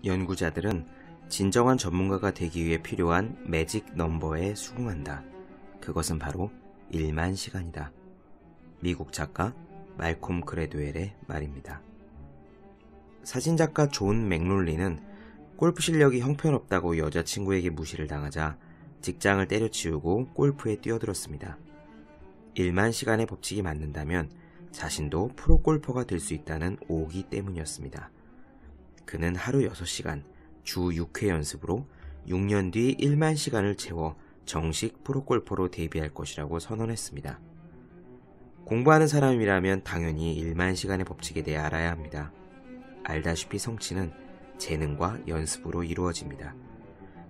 연구자들은 진정한 전문가가 되기 위해 필요한 매직 넘버에 수긍한다. 그것은 바로 1만 시간이다. 미국 작가 말콤 그래드웰의 말입니다. 사진작가 존 맥롤리는 골프 실력이 형편없다고 여자친구에게 무시를 당하자 직장을 때려치우고 골프에 뛰어들었습니다. 1만 시간의 법칙이 맞는다면 자신도 프로골퍼가 될 수 있다는 오기 때문이었습니다. 그는 하루 6시간, 주 6회 연습으로 6년 뒤 1만 시간을 채워 정식 프로골퍼로 데뷔할 것이라고 선언했습니다. 공부하는 사람이라면 당연히 1만 시간의 법칙에 대해 알아야 합니다. 알다시피 성취는 재능과 연습으로 이루어집니다.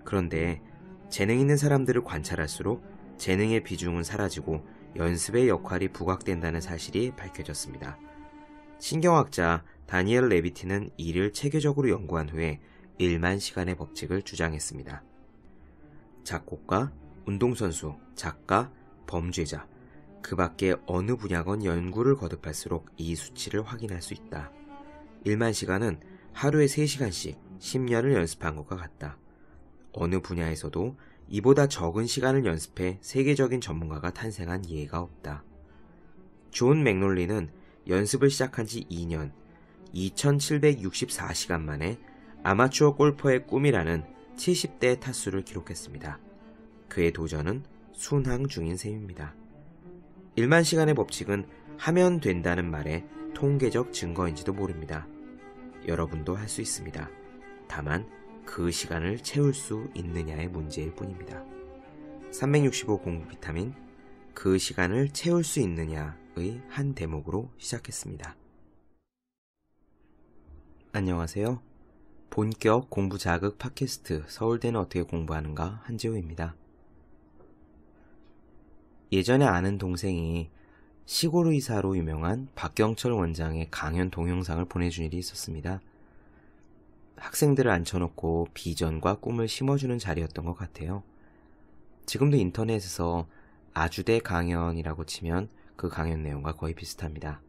그런데 재능 있는 사람들을 관찰할수록 재능의 비중은 사라지고 연습의 역할이 부각된다는 사실이 밝혀졌습니다. 신경학자 다니엘 레비티는 이를 체계적으로 연구한 후에 1만 시간의 법칙을 주장했습니다. 작곡가, 운동선수, 작가, 범죄자, 그 밖에 어느 분야건 연구를 거듭할수록 이 수치를 확인할 수 있다. 1만 시간은 하루에 3시간씩 10년을 연습한 것과 같다. 어느 분야에서도 이보다 적은 시간을 연습해 세계적인 전문가가 탄생한 예가 없다. 존 맥롤리는 연습을 시작한 지 2년, 2764시간 만에 아마추어 골퍼의 꿈이라는 70대 타수를 기록했습니다. 그의 도전은 순항 중인 셈입니다. 1만 시간의 법칙은 하면 된다는 말의 통계적 증거인지도 모릅니다. 여러분도 할 수 있습니다. 다만 그 시간을 채울 수 있느냐의 문제일 뿐입니다. 365 공부 비타민, 그 시간을 채울 수 있느냐의 한 대목으로 시작했습니다. 안녕하세요. 본격 공부 자극 팟캐스트 서울대는 어떻게 공부하는가 한지호입니다. 예전에 아는 동생이 시골 의사로 유명한 박경철 원장의 강연 동영상을 보내준 일이 있었습니다. 학생들을 앉혀놓고 비전과 꿈을 심어주는 자리였던 것 같아요. 지금도 인터넷에서 아주대 강연이라고 치면 그 강연 내용과 거의 비슷합니다.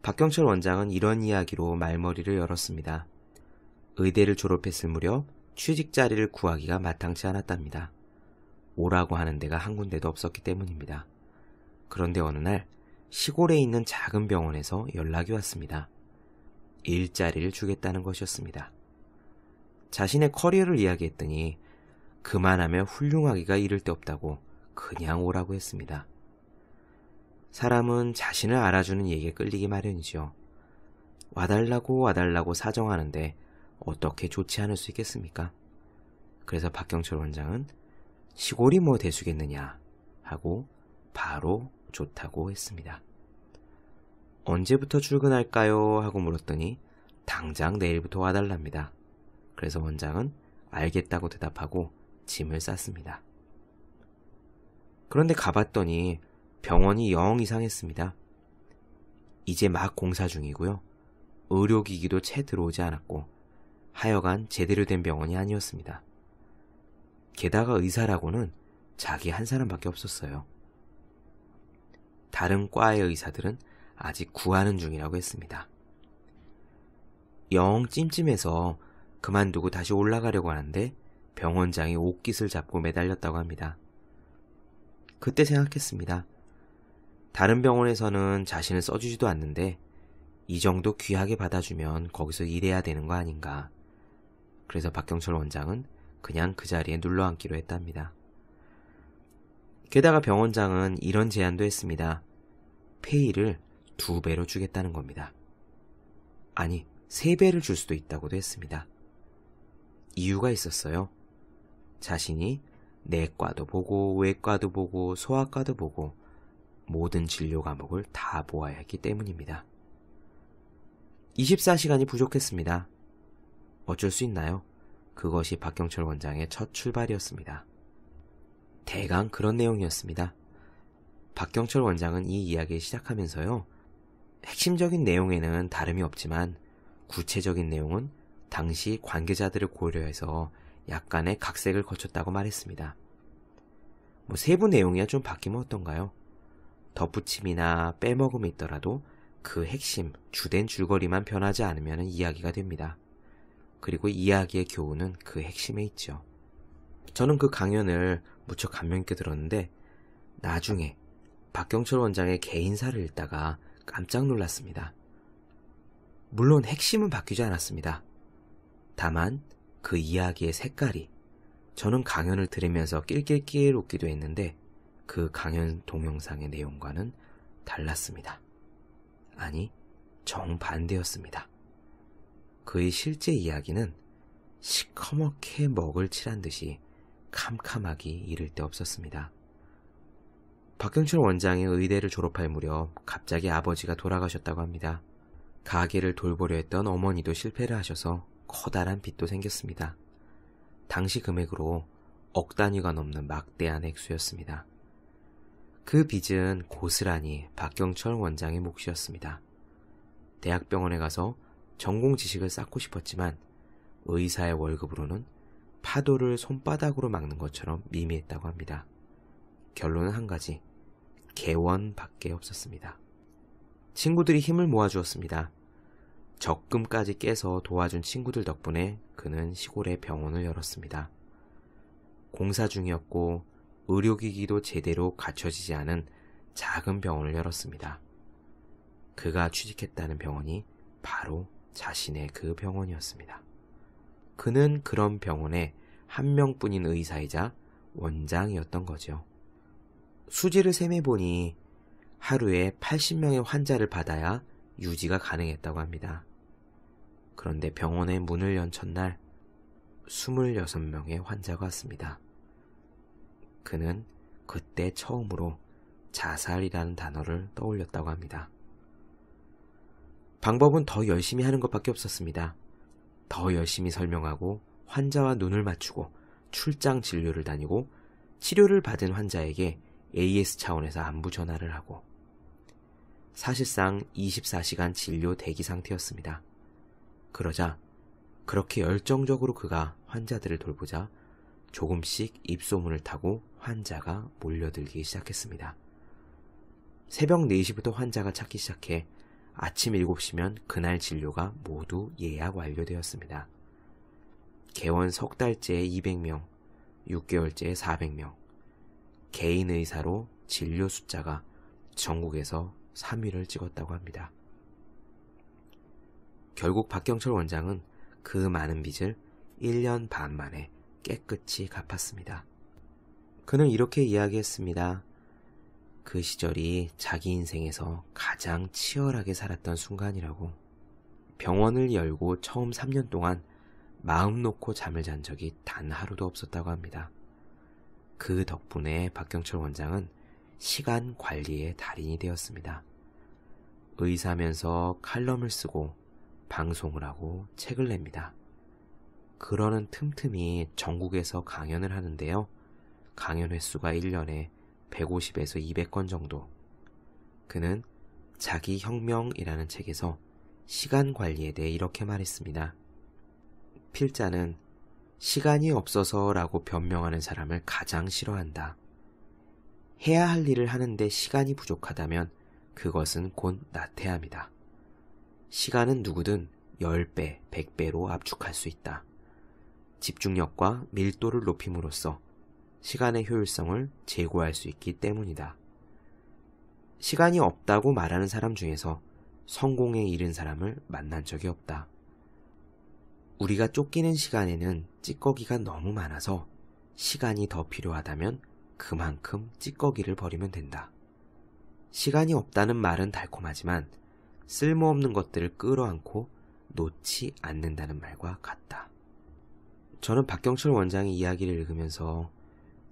박경철 원장은 이런 이야기로 말머리를 열었습니다. 의대를 졸업했을 무렵 취직 자리를 구하기가 마땅치 않았답니다. 오라고 하는 데가 한 군데도 없었기 때문입니다. 그런데 어느 날 시골에 있는 작은 병원에서 연락이 왔습니다. 일자리를 주겠다는 것이었습니다. 자신의 커리어를 이야기했더니 그만하면 훌륭하기가 이를 데 없다고 그냥 오라고 했습니다. 사람은 자신을 알아주는 얘기에 끌리기 마련이죠. 와달라고 사정하는데 어떻게 좋지 않을 수 있겠습니까? 그래서 박경철 원장은 시골이 뭐 대수겠느냐 하고 바로 좋다고 했습니다. 언제부터 출근할까요? 하고 물었더니 당장 내일부터 와달랍니다. 그래서 원장은 알겠다고 대답하고 짐을 쌌습니다. 그런데 가봤더니 병원이 영 이상했습니다. 이제 막 공사 중이고요. 의료기기도 채 들어오지 않았고 하여간 제대로 된 병원이 아니었습니다. 게다가 의사라고는 자기 한 사람밖에 없었어요. 다른 과의 의사들은 아직 구하는 중이라고 했습니다. 영 찜찜해서 그만두고 다시 올라가려고 하는데 병원장이 옷깃을 잡고 매달렸다고 합니다. 그때 생각했습니다. 다른 병원에서는 자신을 써주지도 않는데 이 정도 귀하게 받아주면 거기서 일해야 되는 거 아닌가. 그래서 박경철 원장은 그냥 그 자리에 눌러앉기로 했답니다. 게다가 병원장은 이런 제안도 했습니다. 페이를 2배로 주겠다는 겁니다. 아니, 3배를 줄 수도 있다고도 했습니다. 이유가 있었어요. 자신이 내과도 보고 외과도 보고 소아과도 보고 모든 진료 과목을 다 보아야 했기 때문입니다. 24시간이 부족했습니다. 어쩔 수 있나요? 그것이 박경철 원장의 첫 출발이었습니다. 대강 그런 내용이었습니다. 박경철 원장은 이 이야기를 시작하면서요. 핵심적인 내용에는 다름이 없지만 구체적인 내용은 당시 관계자들을 고려해서 약간의 각색을 거쳤다고 말했습니다. 세부 내용이야 좀 바뀌면 어떤가요? 덧붙임이나 빼먹음이 있더라도 그 핵심, 주된 줄거리만 변하지 않으면 이야기가 됩니다. 그리고 이야기의 교훈은 그 핵심에 있죠. 저는 그 강연을 무척 감명 있게 들었는데 나중에 박경철 원장의 개인사를 읽다가 깜짝 놀랐습니다. 물론 핵심은 바뀌지 않았습니다. 다만 그 이야기의 색깔이 저는 강연을 들으면서 낄낄낄 웃기도 했는데 그 강연 동영상의 내용과는 달랐습니다. 아니, 정반대였습니다. 그의 실제 이야기는 시커멓게 먹을 칠한 듯이 캄캄하기 이를 데 없었습니다. 박경철 원장이 의대를 졸업할 무렵 갑자기 아버지가 돌아가셨다고 합니다. 가게를 돌보려 했던 어머니도 실패를 하셔서 커다란 빚도 생겼습니다. 당시 금액으로 억 단위가 넘는 막대한 액수였습니다. 그 빚은 고스란히 박경철 원장의 몫이었습니다. 대학병원에 가서 전공 지식을 쌓고 싶었지만 의사의 월급으로는 파도를 손바닥으로 막는 것처럼 미미했다고 합니다. 결론은 한 가지, 개원밖에 없었습니다. 친구들이 힘을 모아주었습니다. 적금까지 깨서 도와준 친구들 덕분에 그는 시골에 병원을 열었습니다. 공사 중이었고 의료기기도 제대로 갖춰지지 않은 작은 병원을 열었습니다. 그가 취직했다는 병원이 바로 자신의 그 병원이었습니다. 그는 그런 병원의 한 명뿐인 의사이자 원장이었던 거죠. 수지를 셈해보니 하루에 80명의 환자를 받아야 유지가 가능했다고 합니다. 그런데 병원의 문을 연 첫날 26명의 환자가 왔습니다. 그는 그때 처음으로 자살이라는 단어를 떠올렸다고 합니다. 방법은 더 열심히 하는 것밖에 없었습니다. 더 열심히 설명하고 환자와 눈을 맞추고 출장 진료를 다니고 치료를 받은 환자에게 AS 차원에서 안부 전화를 하고 사실상 24시간 진료 대기 상태였습니다. 그러자 그렇게 열정적으로 그가 환자들을 돌보자 조금씩 입소문을 타고 환자가 몰려들기 시작했습니다. 새벽 4시부터 환자가 찾기 시작해 아침 7시면 그날 진료가 모두 예약 완료되었습니다. 개원 석 달째에 200명, 6개월째에 400명, 개인 의사로 진료 숫자가 전국에서 3위를 찍었다고 합니다. 결국 박경철 원장은 그 많은 빚을 1년 반 만에 깨끗이 갚았습니다. 그는 이렇게 이야기했습니다. 그 시절이 자기 인생에서 가장 치열하게 살았던 순간이라고. 병원을 열고 처음 3년 동안 마음 놓고 잠을 잔 적이 단 하루도 없었다고 합니다. 그 덕분에 박경철 원장은 시간 관리의 달인이 되었습니다. 의사면서 칼럼을 쓰고 방송을 하고 책을 냅니다. 그러는 틈틈이 전국에서 강연을 하는데요. 강연 횟수가 1년에 150에서 200건 정도. 그는 자기 혁명이라는 책에서 시간 관리에 대해 이렇게 말했습니다. 필자는 시간이 없어서 라고 변명하는 사람을 가장 싫어한다. 해야 할 일을 하는데 시간이 부족하다면 그것은 곧 나태함이다. 시간은 누구든 10배, 100배로 압축할 수 있다. 집중력과 밀도를 높임으로써 시간의 효율성을 제고할 수 있기 때문이다. 시간이 없다고 말하는 사람 중에서 성공에 이른 사람을 만난 적이 없다. 우리가 쫓기는 시간에는 찌꺼기가 너무 많아서 시간이 더 필요하다면 그만큼 찌꺼기를 버리면 된다. 시간이 없다는 말은 달콤하지만 쓸모없는 것들을 끌어안고 놓지 않는다는 말과 같다. 저는 박경철 원장의 이야기를 읽으면서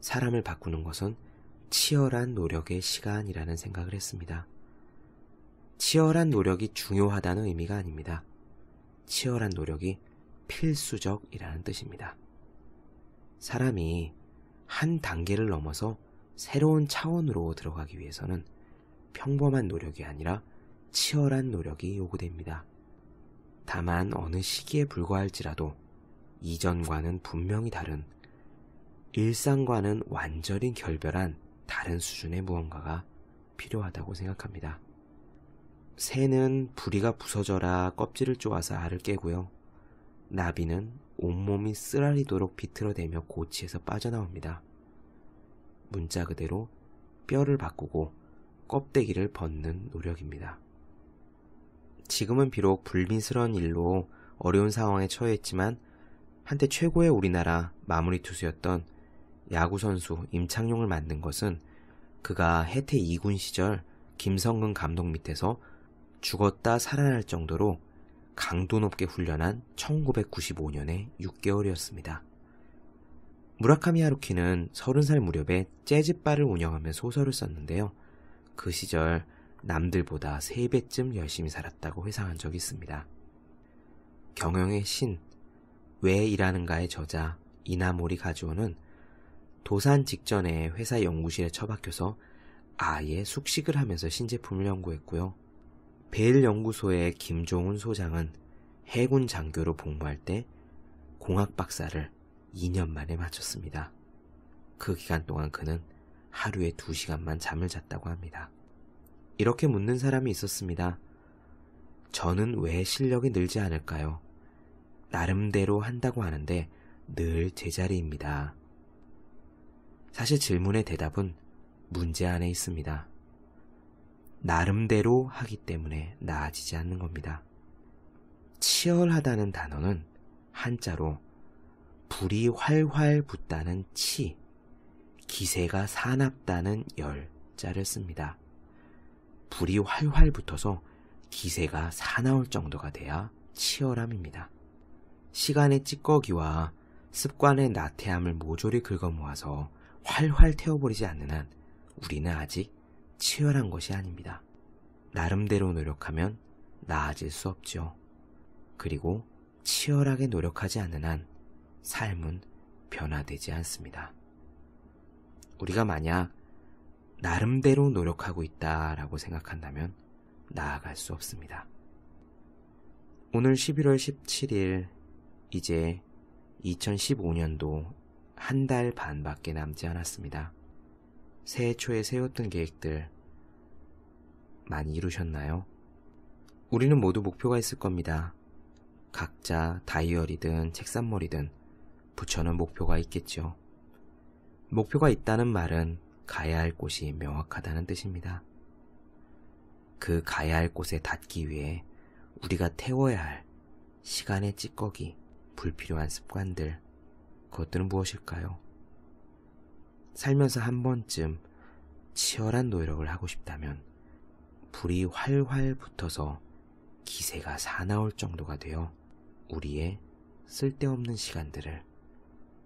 사람을 바꾸는 것은 치열한 노력의 시간이라는 생각을 했습니다. 치열한 노력이 중요하다는 의미가 아닙니다. 치열한 노력이 필수적이라는 뜻입니다. 사람이 한 단계를 넘어서 새로운 차원으로 들어가기 위해서는 평범한 노력이 아니라 치열한 노력이 요구됩니다. 다만 어느 시기에 불과할지라도 이전과는 분명히 다른, 일상과는 완전히 결별한 다른 수준의 무언가가 필요하다고 생각합니다. 새는 부리가 부서져라 껍질을 쪼아서 알을 깨고요. 나비는 온몸이 쓰라리도록 비틀어대며 고치에서 빠져나옵니다. 문자 그대로 뼈를 바꾸고 껍데기를 벗는 노력입니다. 지금은 비록 불미스러운 일로 어려운 상황에 처해있지만 한때 최고의 우리나라 마무리 투수였던 야구선수 임창용을 만든 것은 그가 해태 2군 시절 김성근 감독 밑에서 죽었다 살아날 정도로 강도 높게 훈련한 1995년의 6개월이었습니다. 무라카미 하루키는 30살 무렵에 재즈바를 운영하며 소설을 썼는데요. 그 시절 남들보다 3배쯤 열심히 살았다고 회상한 적이 있습니다. 경영의 신, 왜 일하는가의 저자 이나모리 가즈오는 도산 직전에 회사 연구실에 처박혀서 아예 숙식을 하면서 신제품을 연구했고요. 베일 연구소의 김종훈 소장은 해군 장교로 복무할 때 공학 박사를 2년 만에 마쳤습니다. 그 기간 동안 그는 하루에 2시간만 잠을 잤다고 합니다. 이렇게 묻는 사람이 있었습니다. 저는 왜 실력이 늘지 않을까요? 나름대로 한다고 하는데 늘 제자리입니다. 사실 질문의 대답은 문제 안에 있습니다. 나름대로 하기 때문에 나아지지 않는 겁니다. 치열하다는 단어는 한자로 불이 활활 붙다는 치, 기세가 사납다는 열자를 씁니다. 불이 활활 붙어서 기세가 사나울 정도가 돼야 치열함입니다. 시간의 찌꺼기와 습관의 나태함을 모조리 긁어모아서 활활 태워버리지 않는 한 우리는 아직 치열한 것이 아닙니다. 나름대로 노력하면 나아질 수 없죠. 그리고 치열하게 노력하지 않는 한 삶은 변화되지 않습니다. 우리가 만약 나름대로 노력하고 있다라고 생각한다면 나아갈 수 없습니다. 오늘 11월 17일 이제 2015년도 한 달 반밖에 남지 않았습니다. 새해 초에 세웠던 계획들 많이 이루셨나요? 우리는 모두 목표가 있을 겁니다. 각자 다이어리든 책상머리든 붙여놓은 목표가 있겠죠. 목표가 있다는 말은 가야 할 곳이 명확하다는 뜻입니다. 그 가야 할 곳에 닿기 위해 우리가 태워야 할 시간의 찌꺼기, 불필요한 습관들, 그것들은 무엇일까요? 살면서 한 번쯤 치열한 노력을 하고 싶다면 불이 활활 붙어서 기세가 사나울 정도가 되어 우리의 쓸데없는 시간들을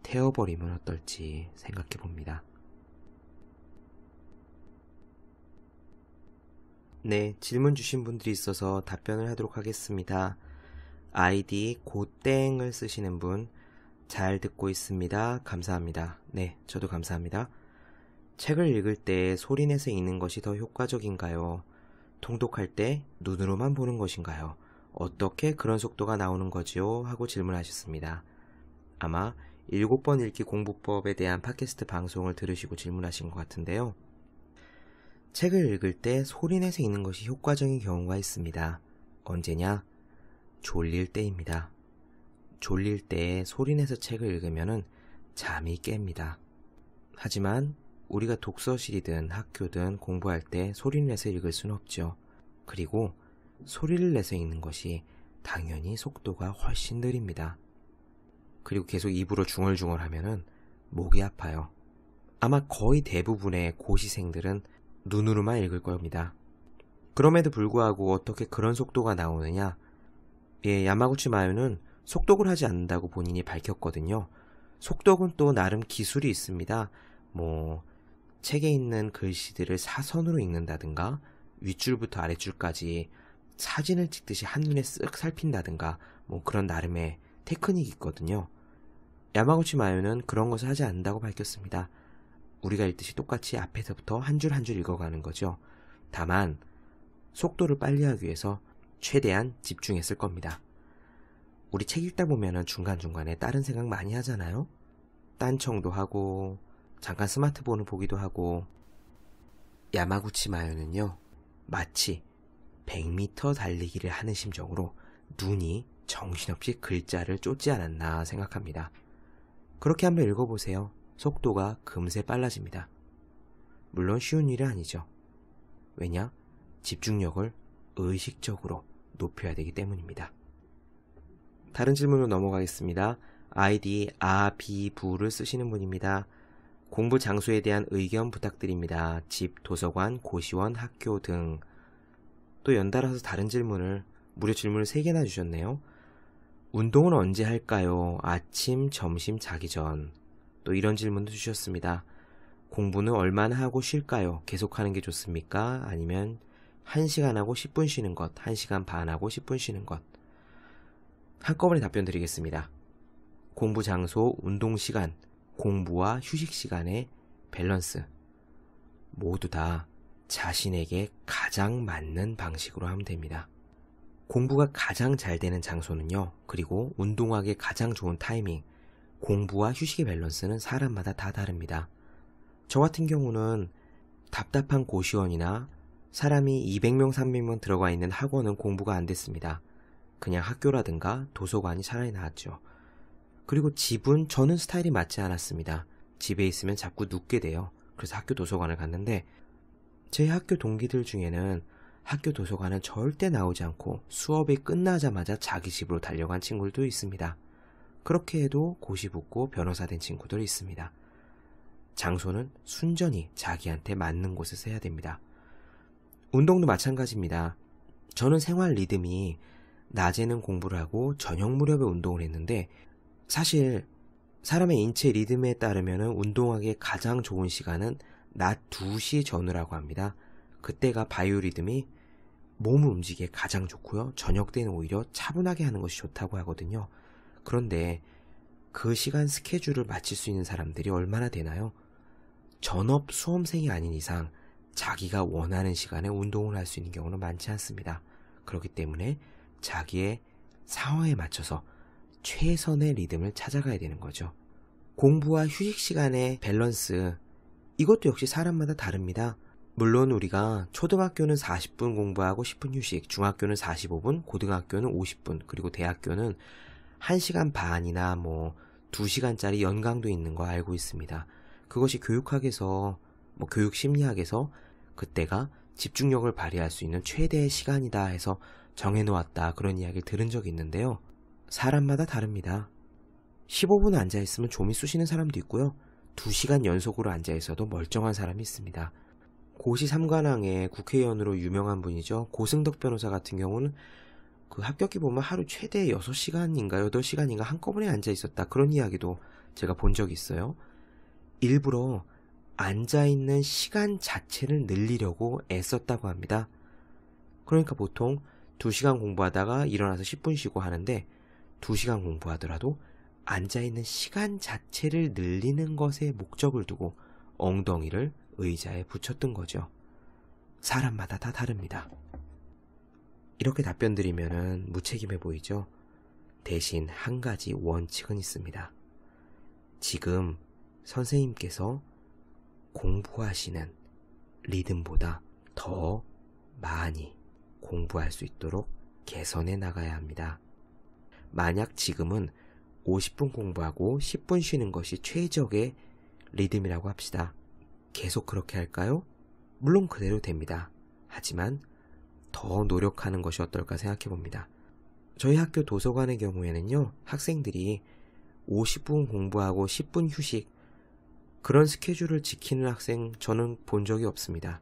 태워버리면 어떨지 생각해 봅니다. 네, 질문 주신 분들이 있어서 답변을 하도록 하겠습니다. 아이디 고땡을 쓰시는 분, 잘 듣고 있습니다. 감사합니다. 네, 저도 감사합니다. 책을 읽을 때 소리내서 읽는 것이 더 효과적인가요? 통독할 때 눈으로만 보는 것인가요? 어떻게 그런 속도가 나오는 거지요? 하고 질문하셨습니다. 아마 7번 읽기 공부법에 대한 팟캐스트 방송을 들으시고 질문하신 것 같은데요. 책을 읽을 때 소리내서 읽는 것이 효과적인 경우가 있습니다. 언제냐? 졸릴 때입니다. 졸릴 때 소리내서 책을 읽으면 잠이 깹니다. 하지만 우리가 독서실이든 학교든 공부할 때 소리를 내서 읽을 수는 없죠. 그리고 소리를 내서 읽는 것이 당연히 속도가 훨씬 느립니다. 그리고 계속 입으로 중얼중얼 하면은 목이 아파요. 아마 거의 대부분의 고시생들은 눈으로만 읽을 겁니다. 그럼에도 불구하고 어떻게 그런 속도가 나오느냐? 야마구치 마요는 속독을 하지 않는다고 본인이 밝혔거든요. 속독은 또 나름 기술이 있습니다. 책에 있는 글씨들을 사선으로 읽는다든가 윗줄부터 아랫줄까지 사진을 찍듯이 한눈에 쓱 살핀다든가 그런 나름의 테크닉이 있거든요. 야마구치 마요는 그런 것을 하지 않는다고 밝혔습니다. 우리가 읽듯이 똑같이 앞에서부터 한 줄 한 줄 읽어가는 거죠. 다만 속도를 빨리 하기 위해서 최대한 집중했을 겁니다. 우리 책 읽다 보면은 중간중간에 다른 생각 많이 하잖아요. 딴청도 하고 잠깐 스마트폰을 보기도 하고. 야마구치 마요는요, 마치 100m 달리기를 하는 심정으로 눈이 정신없이 글자를 쫓지 않았나 생각합니다. 그렇게 한번 읽어보세요. 속도가 금세 빨라집니다. 물론 쉬운 일은 아니죠. 왜냐? 집중력을 의식적으로 높여야 되기 때문입니다. 다른 질문으로 넘어가겠습니다. 아이디 아비부를 쓰시는 분입니다. 공부 장소에 대한 의견 부탁드립니다. 집, 도서관, 고시원, 학교 등. 또 연달아서 다른 질문을, 무려 질문을 3개나 주셨네요. 운동은 언제 할까요? 아침, 점심, 자기 전. 또 이런 질문도 주셨습니다. 공부는 얼마나 하고 쉴까요? 계속하는 게 좋습니까? 아니면 1시간 하고 10분 쉬는 것, 1시간 반 하고 10분 쉬는 것. 한꺼번에 답변 드리겠습니다. 공부 장소, 운동 시간, 공부와 휴식 시간의 밸런스. 모두 다 자신에게 가장 맞는 방식으로 하면 됩니다. 공부가 가장 잘 되는 장소는요, 그리고 운동하기에 가장 좋은 타이밍, 공부와 휴식의 밸런스는 사람마다 다 다릅니다. 저 같은 경우는 답답한 고시원이나 사람이 200명, 300명 들어가 있는 학원은 공부가 안 됐습니다. 그냥 학교라든가 도서관이 차라리 나았죠. 그리고 집은 저는 스타일이 맞지 않았습니다. 집에 있으면 자꾸 눕게 돼요. 그래서 학교 도서관을 갔는데 제 학교 동기들 중에는 학교 도서관은 절대 나오지 않고 수업이 끝나자마자 자기 집으로 달려간 친구들도 있습니다. 그렇게 해도 고시 붙고 변호사 된 친구들이 있습니다. 장소는 순전히 자기한테 맞는 곳에서 해야 됩니다. 운동도 마찬가지입니다. 저는 생활 리듬이 낮에는 공부를 하고 저녁 무렵에 운동을 했는데 사실 사람의 인체 리듬에 따르면 운동하기에 가장 좋은 시간은 낮 2시 전후라고 합니다. 그때가 바이오리듬이 몸을 움직이기에 가장 좋고요. 저녁 때는 오히려 차분하게 하는 것이 좋다고 하거든요. 그런데 그 시간 스케줄을 맞출 수 있는 사람들이 얼마나 되나요? 전업 수험생이 아닌 이상 자기가 원하는 시간에 운동을 할 수 있는 경우는 많지 않습니다. 그렇기 때문에 자기의 상황에 맞춰서 최선의 리듬을 찾아가야 되는 거죠. 공부와 휴식 시간의 밸런스, 이것도 역시 사람마다 다릅니다. 물론 우리가 초등학교는 40분 공부하고 10분 휴식, 중학교는 45분, 고등학교는 50분, 그리고 대학교는 1시간 반이나 2시간짜리 연강도 있는 거 알고 있습니다. 그것이 교육학에서, 교육심리학에서 그때가 집중력을 발휘할 수 있는 최대의 시간이다 해서 정해놓았다, 그런 이야기를 들은 적이 있는데요. 사람마다 다릅니다. 15분 앉아있으면 좀이 쑤시는 사람도 있고요. 2시간 연속으로 앉아있어도 멀쩡한 사람이 있습니다. 고시 3관왕의 국회의원으로 유명한 분이죠. 고승덕 변호사 같은 경우는 그 합격기 보면 하루 최대 6시간인가 8시간인가 한꺼번에 앉아있었다, 그런 이야기도 제가 본 적이 있어요. 일부러 앉아있는 시간 자체를 늘리려고 애썼다고 합니다. 그러니까 보통 2시간 공부하다가 일어나서 10분 쉬고 하는데 2시간 공부하더라도 앉아있는 시간 자체를 늘리는 것에 목적을 두고 엉덩이를 의자에 붙였던 거죠. 사람마다 다 다릅니다. 이렇게 답변 드리면은 무책임해 보이죠? 대신 한 가지 원칙은 있습니다. 지금 선생님께서 공부하시는 리듬보다 더 많이 공부할 수 있도록 개선해 나가야 합니다. 만약 지금은 50분 공부하고 10분 쉬는 것이 최적의 리듬이라고 합시다. 계속 그렇게 할까요? 물론 그대로 됩니다. 하지만 더 노력하는 것이 어떨까 생각해 봅니다. 저희 학교 도서관의 경우에는요, 학생들이 50분 공부하고 10분 휴식, 그런 스케줄을 지키는 학생 저는 본 적이 없습니다.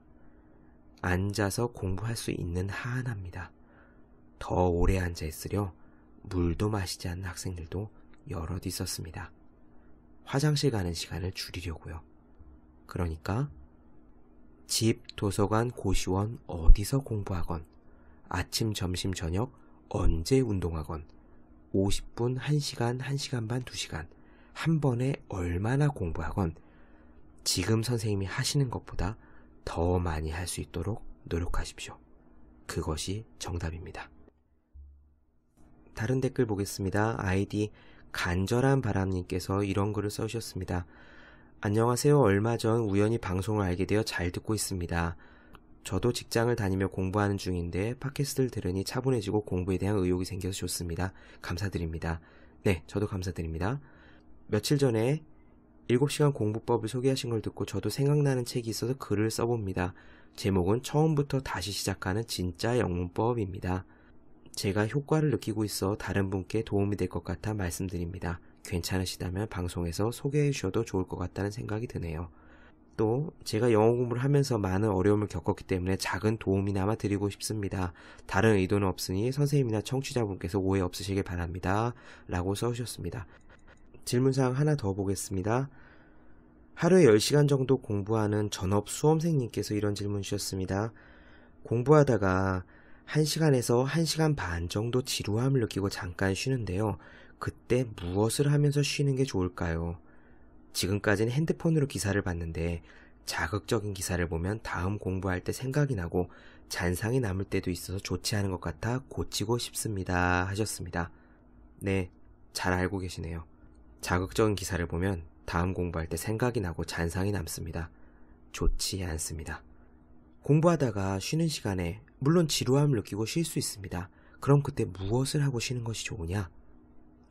앉아서 공부할 수 있는 한 합니다. 더 오래 앉아 있으려 물도 마시지 않는 학생들도 여럿 있었습니다. 화장실 가는 시간을 줄이려고요. 그러니까 집, 도서관, 고시원 어디서 공부하건, 아침, 점심, 저녁 언제 운동하건, 50분, 1시간, 1시간 반, 2시간 한 번에 얼마나 공부하건 지금 선생님이 하시는 것보다 더 많이 할 수 있도록 노력하십시오. 그것이 정답입니다. 다른 댓글 보겠습니다. 아이디 간절한 바람님께서 이런 글을 써주셨습니다. 안녕하세요. 얼마 전 우연히 방송을 알게 되어 잘 듣고 있습니다. 저도 직장을 다니며 공부하는 중인데 팟캐스트를 들으니 차분해지고 공부에 대한 의욕이 생겨서 좋습니다. 감사드립니다. 네, 저도 감사드립니다. 며칠 전에 7시간 공부법을 소개하신 걸 듣고 저도 생각나는 책이 있어서 글을 써봅니다. 제목은 처음부터 다시 시작하는 진짜 영문법입니다. 제가 효과를 느끼고 있어 다른 분께 도움이 될 것 같아 말씀드립니다. 괜찮으시다면 방송에서 소개해 주셔도 좋을 것 같다는 생각이 드네요. 또 제가 영어 공부를 하면서 많은 어려움을 겪었기 때문에 작은 도움이나마 드리고 싶습니다. 다른 의도는 없으니 선생님이나 청취자분께서 오해 없으시길 바랍니다. 라고 써주셨습니다. 질문사항 하나 더 보겠습니다. 하루에 10시간 정도 공부하는 전업 수험생님께서 이런 질문 주셨습니다. 공부하다가 1시간에서 1시간 반 정도 지루함을 느끼고 잠깐 쉬는데요. 그때 무엇을 하면서 쉬는 게 좋을까요? 지금까지는 핸드폰으로 기사를 봤는데 자극적인 기사를 보면 다음 공부할 때 생각이 나고 잔상이 남을 때도 있어서 좋지 않은 것 같아 고치고 싶습니다. 하셨습니다. 네, 잘 알고 계시네요. 자극적인 기사를 보면 다음 공부할 때 생각이 나고 잔상이 남습니다. 좋지 않습니다. 공부하다가 쉬는 시간에 물론 지루함을 느끼고 쉴 수 있습니다. 그럼 그때 무엇을 하고 쉬는 것이 좋으냐?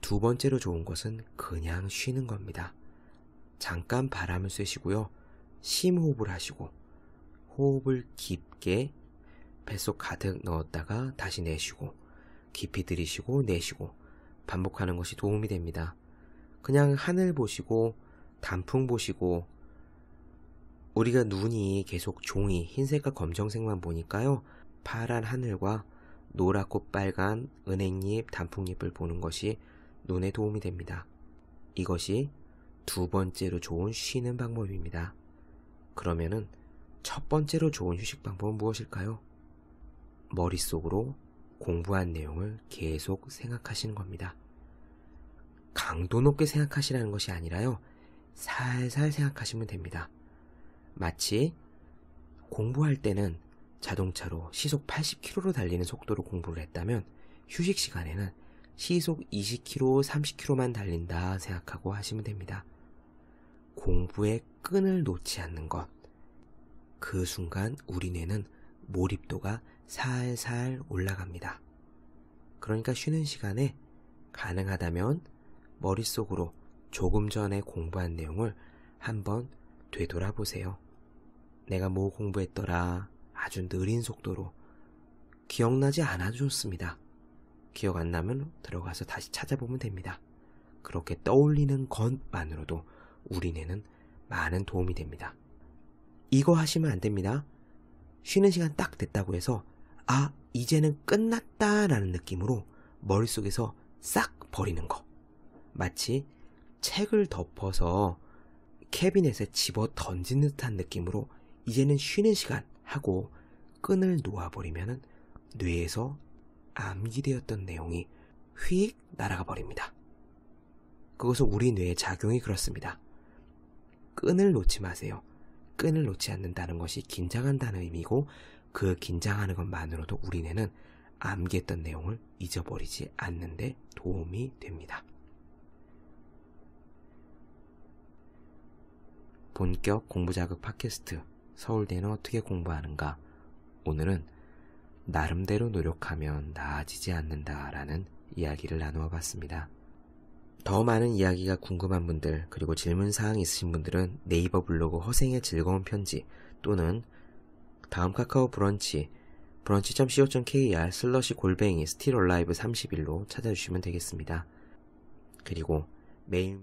두 번째로 좋은 것은 그냥 쉬는 겁니다. 잠깐 바람을 쐬시고요. 심호흡을 하시고 호흡을 깊게 뱃속 가득 넣었다가 다시 내쉬고 깊이 들이쉬고 내쉬고 반복하는 것이 도움이 됩니다. 그냥 하늘 보시고 단풍 보시고 우리가 눈이 계속 종이 흰색과 검정색만 보니까요. 파란 하늘과 노랗고 빨간 은행잎, 단풍잎을 보는 것이 눈에 도움이 됩니다. 이것이 두 번째로 좋은 쉬는 방법입니다. 그러면은 첫 번째로 좋은 휴식 방법은 무엇일까요? 머릿속으로 공부한 내용을 계속 생각하시는 겁니다. 강도 높게 생각하시라는 것이 아니라요. 살살 생각하시면 됩니다. 마치 공부할 때는 자동차로 시속 80km로 달리는 속도로 공부를 했다면 휴식 시간에는 시속 20km, 30km만 달린다 생각하고 하시면 됩니다. 공부의 끈을 놓지 않는 것. 그 순간 우리 뇌는 몰입도가 살살 올라갑니다. 그러니까 쉬는 시간에 가능하다면 머릿속으로 조금 전에 공부한 내용을 한번 되돌아보세요. 내가 뭐 공부했더라. 아주 느린 속도로. 기억나지 않아도 좋습니다. 기억 안 나면 들어가서 다시 찾아보면 됩니다. 그렇게 떠올리는 것만으로도 우리 뇌는 많은 도움이 됩니다. 이거 하시면 안 됩니다. 쉬는 시간 딱 됐다고 해서 이제는 끝났다 라는 느낌으로 머릿속에서 싹 버리는 거. 마치 책을 덮어서 캐비넷에 집어 던진 듯한 느낌으로 이제는 쉬는 시간 하고 끈을 놓아버리면 뇌에서 암기되었던 내용이 휙 날아가 버립니다. 그것은 우리 뇌의 작용이 그렇습니다. 끈을 놓지 마세요. 끈을 놓지 않는다는 것이 긴장한다는 의미고 그 긴장하는 것만으로도 우리 뇌는 암기했던 내용을 잊어버리지 않는 데 도움이 됩니다. 본격 공부자극 팟캐스트 서울대는 어떻게 공부하는가? 오늘은 나름대로 노력하면 나아지지 않는다라는 이야기를 나누어 봤습니다. 더 많은 이야기가 궁금한 분들 그리고 질문사항이 있으신 분들은 네이버 블로그 허생의 즐거운 편지 또는 다음 카카오 브런치 brunch.co.kr/스틸얼라이브 31로 찾아주시면 되겠습니다. 그리고 매일